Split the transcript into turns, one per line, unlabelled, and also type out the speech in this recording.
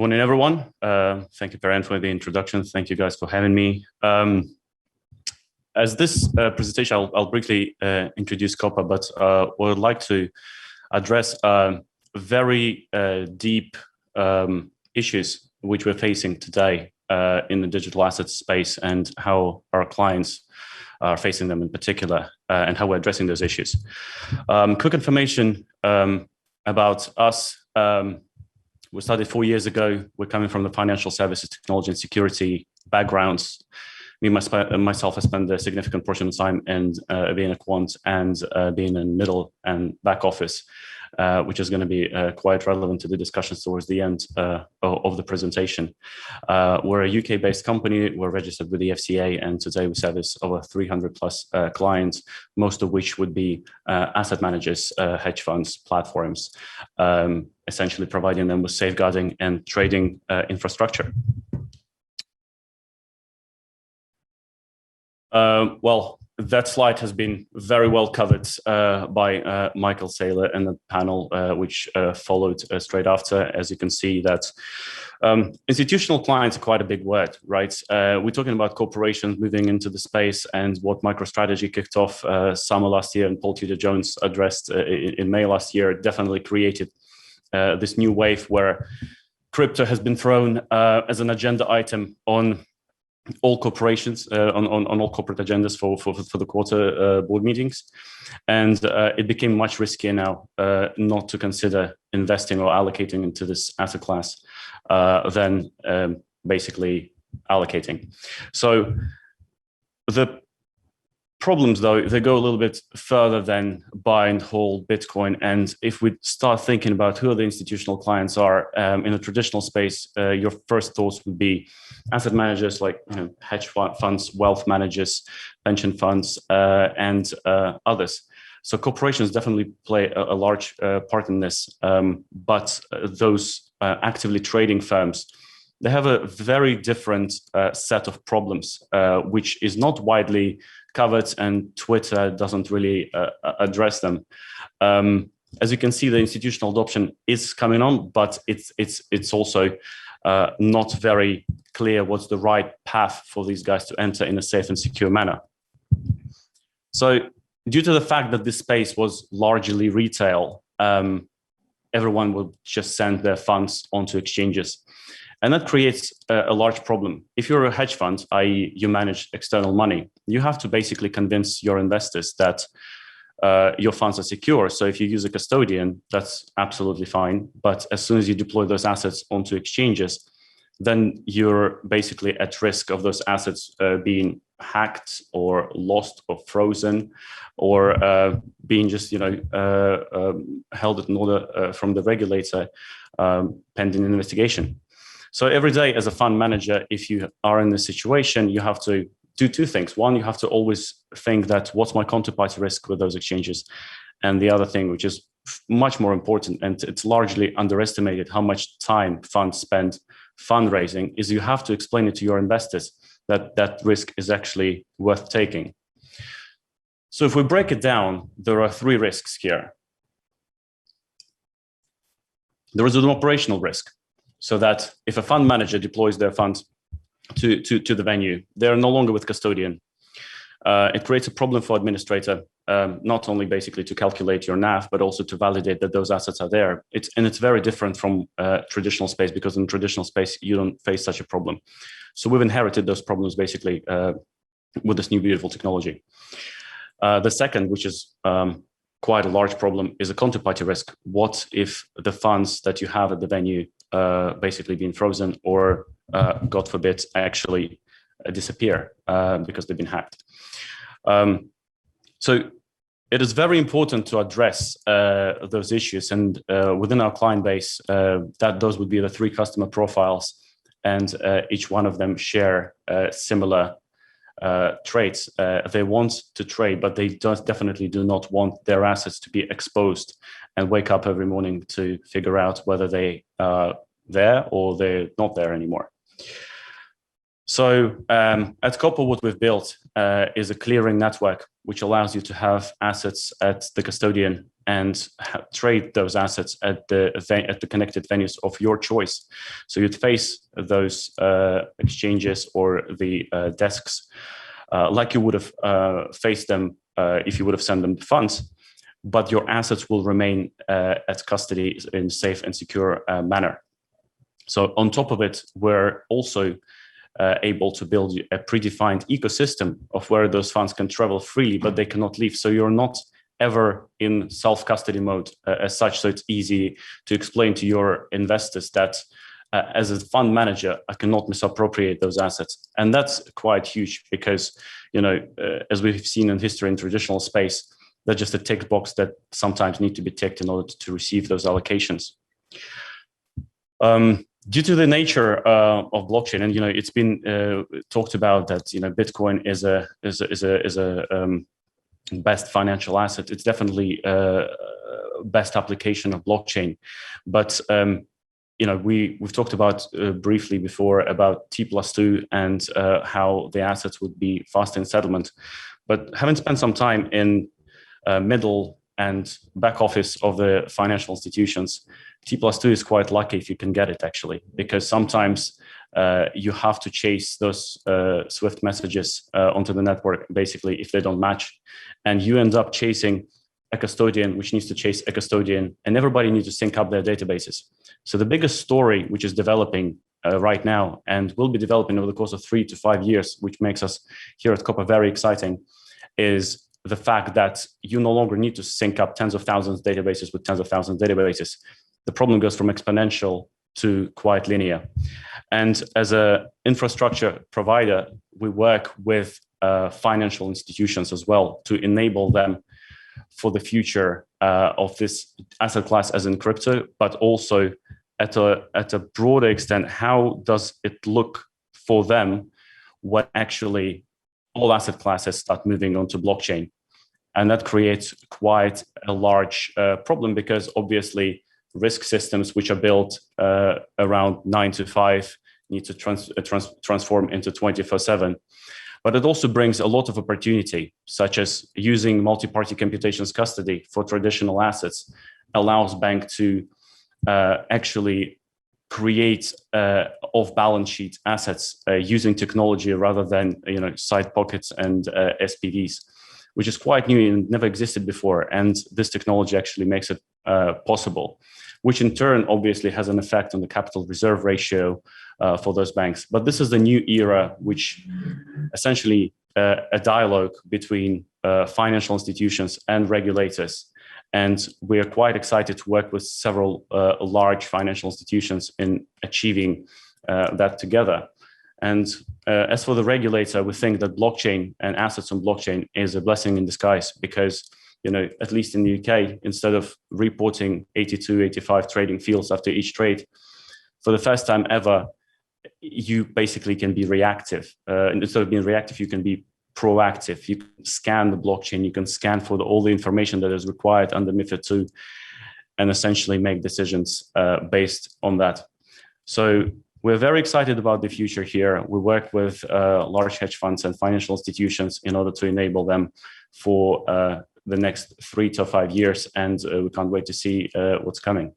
Morning, everyone. Thank you, Perrin, for the introduction. Thank you guys for having me. As this presentation, I'll briefly introduce COPA, but would like to address very deep issues which we're facing today in the digital assets space and how our clients are facing them in particular and how we're addressing those issues. Quick information about us. We started 4 years ago. We're coming from the financial services, technology, and security backgrounds. Me, myself, I spent a significant portion of time in being a quant and being in middle and back office, which is going to be quite relevant to the discussions towards the end of the presentation. We're a UK-based company. We're registered with the FCA, and today we service over 300 plus clients, most of which would be asset managers, hedge funds, platforms, essentially providing them with safeguarding and trading infrastructure. Well, that slide has been very well covered by Michael Saylor and the panel, which followed straight after. As you can see, that institutional clients are quite a big word, right? We're talking about corporations moving into the space, and what MicroStrategy kicked off summer last year and Paul Tudor-Jones addressed in May last year definitely created this new wave where crypto has been thrown as an agenda item on all corporations, on all corporate agendas for the quarter board meetings. And it became much riskier now not to consider investing or allocating into this asset class than basically allocating. So the problems, though, they go a little bit further than buy and hold Bitcoin. And if we start thinking about who the institutional clients are in a traditional space, your first thoughts would be asset managers like hedge funds, wealth managers, pension funds, and others. So corporations definitely play a large part in this, but those actively trading firms, they have a very different set of problems, which is not widely covered, and Twitter doesn't really address them. As you can see, the institutional adoption is coming on, but it's also not very clear what's the right path for these guys to enter in a safe and secure manner. So due to the fact that this space was largely retail, everyone would just send their funds onto exchanges. And that creates a large problem. If you're a hedge fund, i.e. you manage external money, you have to basically convince your investors that your funds are secure. So if you use a custodian, that's absolutely fine. But as soon as you deploy those assets onto exchanges, then you're basically at risk of those assets being hacked or lost or frozen or being just held in order from the regulator pending investigation. So every day as a fund manager, if you are in this situation, you have to do two things. One, you have to always think that what's my counterparty risk with those exchanges? And the other thing, which is much more important, and it's largely underestimated how much time funds spend fundraising, is you have to explain it to your investors that that risk is actually worth taking. So if we break it down, there are three risks here. There is an operational risk. So that if a fund manager deploys their funds to the venue, they're no longer with custodian. It creates a problem for administrator, not only basically to calculate your NAV, but also to validate that those assets are there. It's very different from traditional space, because in traditional space, you don't face such a problem. So we've inherited those problems basically with this new beautiful technology. The second, which is quite a large problem, is a counterparty risk. What if the funds that you have at the venue basically being frozen or, God forbid, actually disappear because they've been hacked? So it is very important to address those issues. And within our client base, those would be the three customer profiles, and each one of them share similar traits. They want to trade, but they definitely do not want their assets to be exposed and wake up every morning to figure out whether they are there or they're not there anymore. So at Copper, what we've built is a clearing network, which allows you to have assets at the custodian and trade those assets at the connected venues of your choice. So you'd face those exchanges or the desks like you would have faced them if you would have sent them the funds, but your assets will remain at custody in safe and secure manner. So on top of it, we're also able to build a predefined ecosystem of where those funds can travel freely, but they cannot leave. So you're not ever in self-custody mode as such. So it's easy to explain to your investors that as a fund manager, I cannot misappropriate those assets. And that's quite huge because, as we've seen in history in traditional space, that's just a tick box that sometimes need to be ticked in order to receive those allocations. Due to the nature of blockchain, and it's been talked about that Bitcoin is a best financial asset. It's definitely best application of blockchain, but we've talked about briefly before about T+2 and how the assets would be fast in settlement. But having spent some time in middle and back office of the financial institutions, T+2 is quite lucky if you can get it, actually, because sometimes you have to chase those Swift messages onto the network, basically, if they don't match. And you end up chasing a custodian, which needs to chase a custodian, and everybody needs to sync up their databases. So the biggest story, which is developing right now and will be developing over the course of 3 to 5 years, which makes us here at Copper very exciting, is the fact that you no longer need to sync up tens of thousands of databases with tens of thousands of databases. The problem goes from exponential to quite linear. And as an infrastructure provider, we work with financial institutions as well to enable them for the future of this asset class as in crypto, but also at a broader extent, how does it look for them when actually all asset classes start moving onto blockchain? And that creates quite a large problem because obviously risk systems which are built around 9 to 5 need to transform into 24/7. But it also brings a lot of opportunity, such as using multi-party computations custody for traditional assets allows bank to actually create off-balance sheet assets using technology rather than side pockets and SPVs, which is quite new and never existed before. And this technology actually makes it possible, which in turn obviously has an effect on the capital reserve ratio for those banks. But this is the new era, which essentially a dialogue between financial institutions and regulators. And we are quite excited to work with several large financial institutions in achieving that together. And as for the regulator, we think that blockchain and assets on blockchain is a blessing in disguise because, at least in the UK, instead of reporting 82, 85 trading fields after each trade, for the first time ever, you basically can be reactive. Instead of being reactive, you can be proactive. You can scan the blockchain, you can scan for all the information that is required under MiFID II and essentially make decisions based on that. So we're very excited about the future here. We work with large hedge funds and financial institutions in order to enable them for the next 3 to 5 years, and we can't wait to see what's coming.